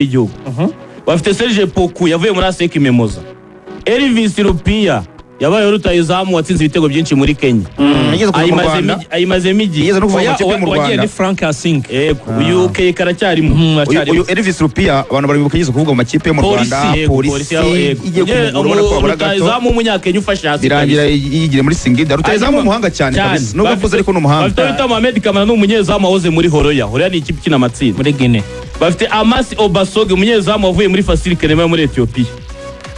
igihugu bafite Serge Poku yavuye muri ASEC Mimoza, Elvis Rupia yabaye rutayizamu watsinze ibitego byinshi muri Kenya, ayimazemo igihe yigeze no kuva mu kipe mu Rwanda, wagiye ni Frank Asink, uyu ke karacyarimo, uyu Elvis Rupia abantu bari bukigeze kuvuga mu makipe yo mu Rwanda, polisi igiye kumugura kwa baraga rutayizamu umunyakenya ufashe hasi birangira yigire muri Singida. Rutayizamu umuhanga cyane kabisa, nubwo avuze ariko n'umuhanga. Bafite Mohamed Kamara n'umunyezamu wahoze muri Horoya ni ikipe kina amatsinda muri Guinea. Bafite Amasi Obasoge umunyezamu wavuye muri Fasili Kenema muri Ethiopia,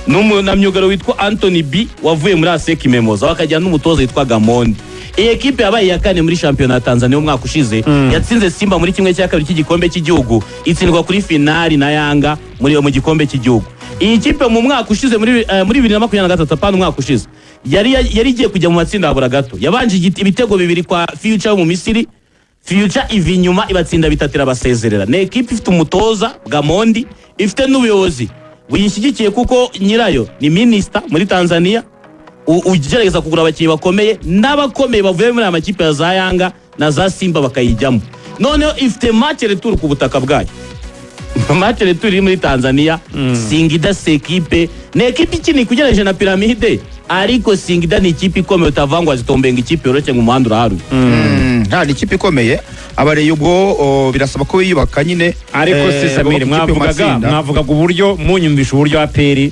n'umunamyugaro witwa Anthony B wavuye muri ASEC Mimoza, bakajya n'umutoza witwa Gamondi. Iyi ekipe yabaye ya kane muri shampiyona ya Tanzania mu mwaka ushize, yatsinze Simba muri kimwe cya kabiri cy'igikombe cy'igihugu, itsindwa kuri finali na Yanga mu gikombe cy'igihugu. Iyi kipe mu mwaka ushize muri 2023 apana umwaka ushize yari igiye kujya mu matsinda abura gato, yabanje ibitego bibiri kwa Future mu Misiri, Future ivi nyuma ibatsinda bitatira basezerera. Ne ekipe ifite umutoza Gamondi, ifite n'ubuyobozi buyishyigikiye kuko nyirayo ni minister muri Tanzania, ugerageza kugura abakinnyi bakomeye n'abakomeye bavuye muri amakipe ya za Yanga na za Simba bakayijyamo. Noneho ifite match retour ku butaka bwayo, match retour iri muri Tanzania. Singida sekipe ni ekipe ikini kugereje na Pyramide, ariko Singida ni ikipe ikomeye utavangwa zitombenga ikipe yoroshye mu muhanda uraharuye. Nta ni ikipe ikomeye abareye ubwo birasaba ko yiyubaka nyine, ariko Samir mwavugaga uburyo munyumvisha uburyo APR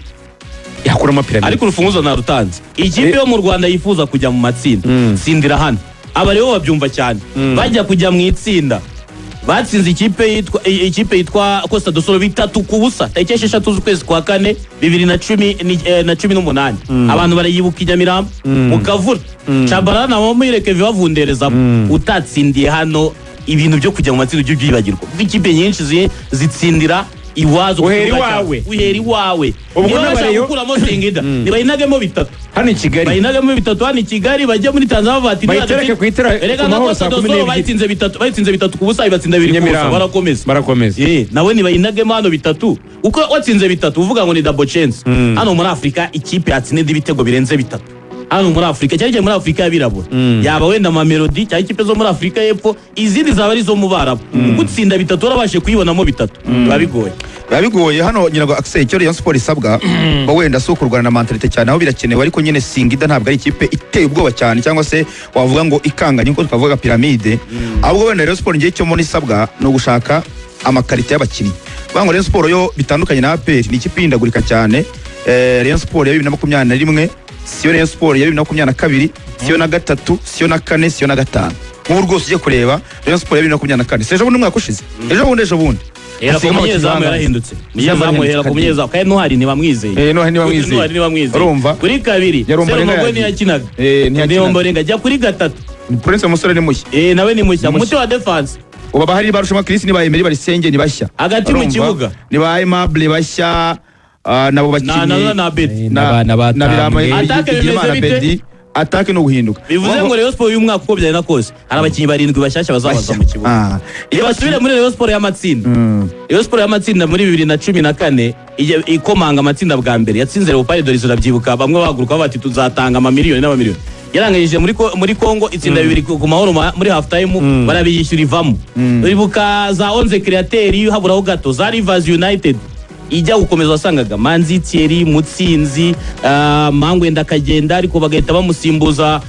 yakuramo Pyramide, ariko urufunguzo narutanze. Ikipe yo mu Rwanda yifuza kujya mu matsinda sindira hano abareho babyumva cyane, bajya kujya mu itsinda batsinze ikipe yitwa Costa do Sol 3-0 tariki 6 z'ukwezi kwa 4 2018. abantu barayibuka Nyamirambo mukavura Chabarana na Mwireke bavundereza utatsindiye hano ibintu byo kujya mu matsinda byo byibagirwa. Ikipe nyinshi zitsindira iwazo uhera iwawe ubwo n'abareyo kuramo Singida nibayinagemo bitatu hano i Kigali, bayinagemo bitatu hano i Kigali, bajya muri Tanzania bati bayitereke ku itera erega na Costa do Sol bayitsinze bitatu ku busa, ibatsinda 2 kubusa barakomeza nawe nibayinagemo hano bitatu. Uko watsinze bitatu uvuga ngo ni double chance. Hano muri Afrika ikipe yatsinze ibitego birenze bitatu hano muri Afrika, cyane muri Afrika y'abirabura yaba wenda Mamelodi cyangwa ikipe zo muri Afrika y'Epfo, izindi zaba ari zo mu Barabu. Gutsinda bitatu urabashe kuyibonamo bitatu bigoye hano nyirago Axel. Icyo Rayon Sport isabwa bo wenda so kurwana na mentalite cyane aho birakenewe, ariko nyine Singida ntabwo ari ikipe iteye ubwoba cyane cyangwa se wavuga ngo ikanganye nko twavuga Pyramide. Ahubwo wenda Rayon Sport ngiye cyo muri isabwa no gushaka amakarite y'abakinnyi. Bango Rayon Sport yo bitandukanye na APR ni ikipe yindagurika cyane. Rayon Sport ya 2021 siyo Rayon Sport ya 2022, siyo na gatatu, siyo na kane, siyo na gatanu. Ubu rwose ugiye kureba Rayon Sport ya 2024 sejo bundi mwaka ushize, ejo bundi era ko munyezamu yarahindutse, munyezamu hera ko munyezamu kandi Ntwari ntibamwizeye, ntibamwizeye urumva. Kuri kabiri Seromagwe ntiyakinaga, Ntiyomborenga jya kuri gatatu Prince umusore ni mushya, nawe ni mushya muti wa defense. uba bahari barushama Chris ni bayemeri barisenge ni bashya hagati mu kibuga, ni ba Aimable bashya nabo bakinnyi na birama atake atake no guhinduka. Bivuze ngo Rayon Sport uyu mwaka uko byari nakose hari abakinnyi 7 bashyashya bazabaza mu kibuga. Iyo basubire muri Rayon Sport y'amatsinda, Rayon Sport y'amatsinda muri 2014 ikomanga amatsinda bwa mbere yatsinze Leopard Dorizo urabyibuka, bamwe bahaguruka bati tuzatanga amamiliyoni n'amamiliyoni. Yaranganyije muri Congo itsinda 2 ku mahoro muri half time barabiyishyura ivamo. Uribuka za 11 createur haburaho gato za Rivers United ijya gukomeza wasangaga Manzi Thierry Mutsinzi Mangwenda kagenda, ariko bagahita bamusimbuza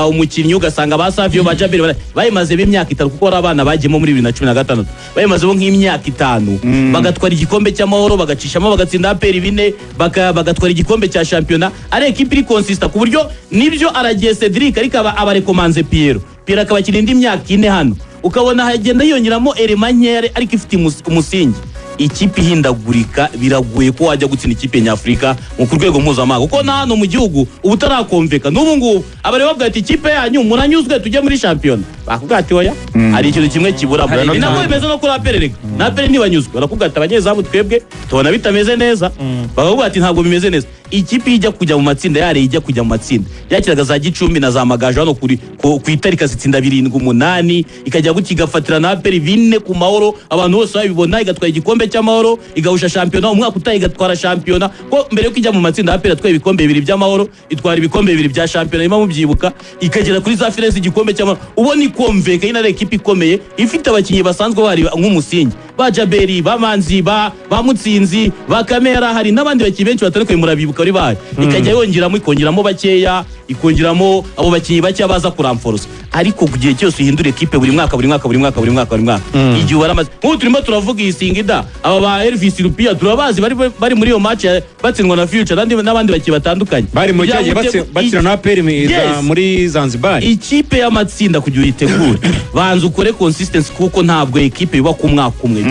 umukinnyi ugasanga basavyo bajabere bayimaze b'imyaka 3 kuko abana bagiyemo muri 2016 bayimaze bo nk'imyaka 5 bagatwara igikombe cy'amahoro bagacishamo bagatsinda APR 4 bagatwara igikombe cya championnat. Ari equipe iri consistent ku buryo nibyo aragiye Cedric ariko abarekomanze Pierre akaba kirindi imyaka 4 hano ukabona hagenda yongeramo elemanyere ariko ifite umusingi. Ikipe ihindagurika biragoye ko wajya gutsinda ikipe nyafrika mu kurwego mpuzamahanga kuko na hano mu gihugu ubutarakomveka n'ubu ngubu abareba bwati ikipe yanyu muranyuzwe tujye muri champion bakubwati oya hari ikintu kimwe kibura ni nako bimeze no kuri APR na APR ntibanyuzwe barakubwata abanyezamu twebwe tubona bitameze neza bakubwati ntabwo bimeze neza. Ikipe ijya kujya mu matsinda yare ijya kujya mu matsinda yakiraga za Gicumbi na za Magaje hano ku itarika zitsinda 7-8 ikajya gukigafatira na APR 4 ku mahoro abantu bose babibona igatwara igikombe cy'amahoro igahusha championnat umwaka utaye igatwara championnat ko mbere yo kujya mu matsinda APR atwaye ibikombe 2 by'amahoro itwara ibikombe 2 bya championnat imwe mubyibuka ikagera kuri za finals igikombe cy'amahoro ubona ikomveka ina equipe ikomeye ifite abakinnyi basanzwe bari nk'umusingi ba Jaberi ba Manzi ba Mutsinzi ba Kamera hari n'abandi bakinnyi benshi batandukanye murabibuka bari bahari ikajya yongeramo ikongeramo bakeya ikongeramo abo bakinnyi bake baza kuramforosa ariko kugiye cyose uhindura equipe buri mwaka igihe waramaze nk'ubu turimo turavuga iyi Singida aba ba Elvis Rupia turabazi bari muri iyo match batsindwa na Future n'abandi bakinnyi batandukanye bari mu cyagiye batsira na APR muri Zanzibar ikipe y'amatsinda kugira uyitegure banza ukore consistency kuko ntabwo equipe biba ku mwaka umwe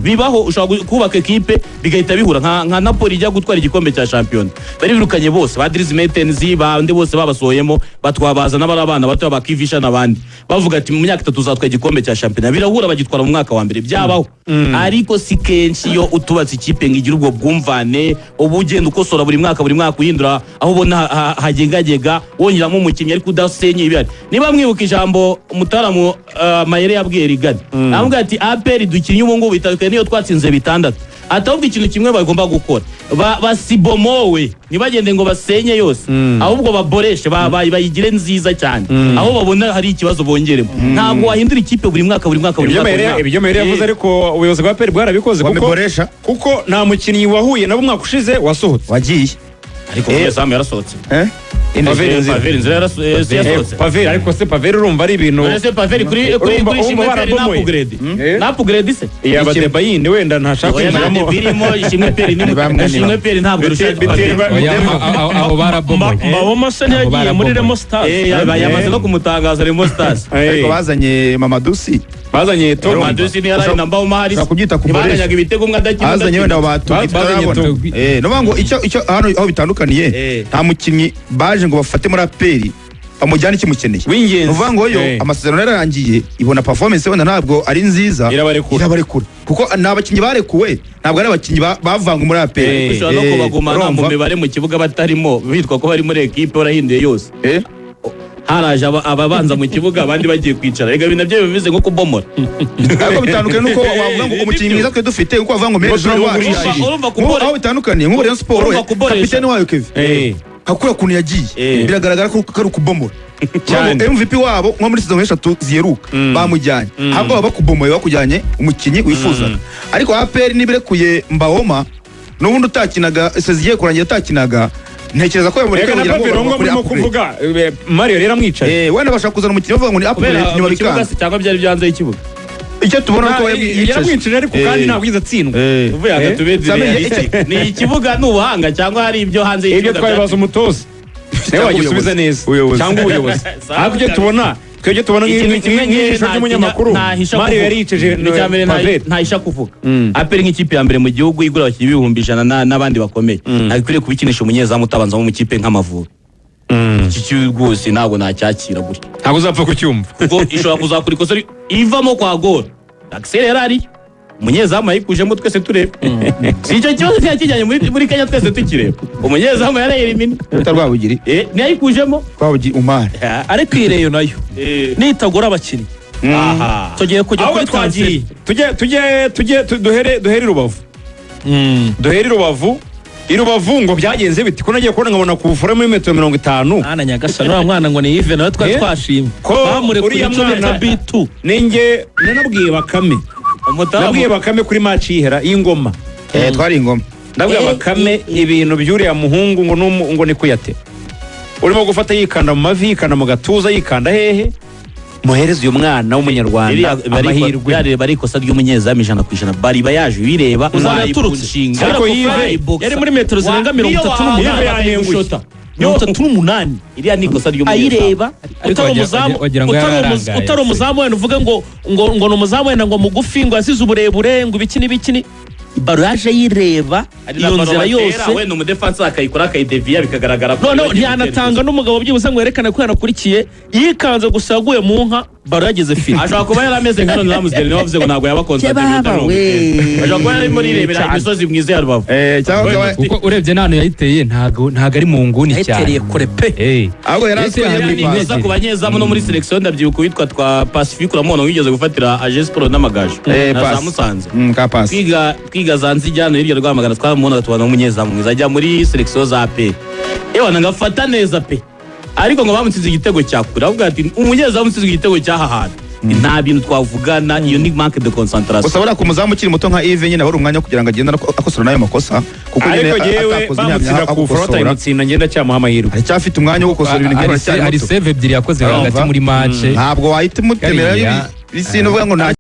bibaho ushobora kubaka equipe bigahita bihura nka Napoli ijya gutwara igikombe cya champion bari birukanye bose ba Dries Mertens bande bose babasohoyemo batwabaza n'abana bato bakivisha nabandi bavuga ati mu myaka 3 tuzatwara igikombe cya champion birahura bagitwara mu mwaka wa mbere byabaho ariko si kenshi yo utubatse ikipe ngigira ubwo bwumvane ubugenda ukosora buri mwaka uhindura aho ubona hagengagega wongeramo umukinnyi ariko udasenye ibihari niba mwibuka ijambo Mutaramu Mayere yabwiye Rigani avuga ati APR dukinye ubu ngubu bitandukanye niyo twatsinze bitandatu atahubwo ikintu kimwe bagomba gukora basibomowe ntibagende ngo basenye yose ahubwo baboreshe bayigire nziza cyane aho babona hari ikibazo bongeremo ntabwo wahindura ikipe buri mwaka ibyo Mayere yavuze ariko ubuyobozi bwa APR bwarabikoze kuko nta mukinnyi wahuye nabo umwaka ushize wasohotse wagiye ariko Yesamu yarasohotse Paveri ariko se Paveri urumva ari ibintu Paveri kuri upgrade se yaba Debayinde wenda ntashaka kwinjiramo birimo ishimwe peri ntabwo aho barabomoye Mbawoma se ntiyagiye muri Remo Stars yamaze no kumutangaza Remo Stars ariko bazanye Mamadusi bazanye Mamadusi ni yari na Mbawoma hari baganyaga ibitego umwe adakina bazanye wenda bazanye no ngo icyo hano aho bitandukaniye nta mukinnyi baje ngo bafate muri APR amujyane kimukeneye uvuga ngo yo amasezerano yararangiye ibona performance wenda ntabwo ari nziza irabarekura kuko nabakinnyi barekuwe ntabwo ari abakinnyi bavanga muri APR ushobora no kubagumana mu mibare mu kibuga batarimo bitwa ko bari muri equipe warahinduye yose haraje ababanza mu kibuga abandi bagiye kwicara rega bintu byo bivuze nko kubomora ariko bitandukanye nuko wavuga ngo umukinnyi mwiza twe dufite uko wavuga ngo meza aho bitandukanye nk'ubu Rayon Sport kapiteni wayo Kevin hakura kuntu yagiye biragaragara ko ari ukubomora cyane MVP wabo nko muri season 3 ziheruka bamujyanye ahubwo baba kubomoye bakujyanye umukinnyi wifuzaga ariko APR nibirekuye Mbawoma n'ubundi utakinaga seziye kurangira utakinaga ntekereza ko yamureka kugira ngo murimo kuvuga Mario rero amwicaye wenda bashaka kuzana umukinnyi bavuga ngo ni upgrade nyuma bikanga cyangwa byari byanze y'ikibuga icyo tubona ko yaramwicaje ariko kandi ntabwo yiza tsindwa uvuye hagati ni ikibuga n'ubuhanga cyangwa hari ibyo hanze y'ikibuga ibyo twabibaza umutoza nawe wagisubiza neza cyangwa ubuyobozi ahubwo ibyo tubona twebwe tubona nk'ishusho ry'umunyamakuru Mario yari yicaje ntahisha kuvuga APR nk'ikipe ya mbere mu gihugu igura abakinnyi 100,000 n'abandi bakomeye ntakwiriye kubikinisha umunyezamu utabanza mu kipe nk'Amavubi iki cyo rwose ntabwo nacyakira gutya ntabwo uzapfa kucyumva kuko ishobora kuzakura ikosa ivamo kwa gol Axel yarari umunyezamu yayikujemo twese tureba si icyo kibazo cyakijyanye muri Kenya twese tukireba umunyezamu yarayirimini utarwabugiri ntiyayikujemo twabugiri umara ariko ireyo nayo nitagura abakinnyi tugiye kujya kuri twagiye tujye duhere Rubavu duhere Rubavu ngo byagenze biti ko nagiye kubona nkabona kuvura muri metero 50 ana Nyagasani wa mwana ngo ni Yves nawe twashimye bamure kuri na B2 ninge nabwiye Bakame kuri match yihera y'ingoma twari ingoma ndabwiye Bakame ibintu byuriya muhungu ngo ni kuyate urimo gufata yikanda mu mavi yikanda mu gatuza yikanda hehe muhereze uyu mwana w'umunyarwanda amahirwe yareba ari ikosa ry'umunyezamu 100% bari bayaje bireba uzaturutse ariko yari muri metero zirenga 38 iriya ni ikosa ry'umunyezamu ayireba utari umuzamu wenda uvuga ngo ni umuzamu wenda ngo mugufi ngo yasize uburebure ngo ibiki baro yaje yireba iyo nzira yose wenda umudefense akayikora akayideviya bikagaragara ko ntiyanatanga n'umugabo byibuze ngo yerekane ko yanakurikiye yikanze gusa yaguye mu nka baro yageze fili ashobora kuba yarameze nka none Ramsdale niwe wavuze ngo ntabwo yabakonsantre ashobora kuba yari muri rebera imisozi mwiza ya Rubavu kuko urebye nano yayiteye ntago ari mu nguni cyane yayitereye kure pe ahubwo yarasa ku banyezamu no muri selection ndabyibuka witwa twa Pacifique uramubona wigeze gufatira AG Sport n'amagaju na Musanze kwiga Zanzijyano hirya rwamagana twamubona tubana umunyezamu mwiza ajya muri selection za APR ngafata neza pe ariko ngo bamutsinze igitego cyakura avuga ati umunyezamu utsinze igitego cyaha hantu nta bintu twavugana iyo ni manque de concentration gusa buriya ku muzamu ukiri muto nka Yves nyine aba ari umwanya wo kugira ngo agende akosora n'ayo makosa kuko nyine ariko jewe atakoze bamutsira ku foro batayimutsinda ngenda cyamuha amahirwe aracyafite umwanya wo gukosora ibintu nk'ibyo hari aracyari muto save ebyiri yakoze hagati muri match ntabwo wahita umutemera Kariya. ibintu uvuga ngo nta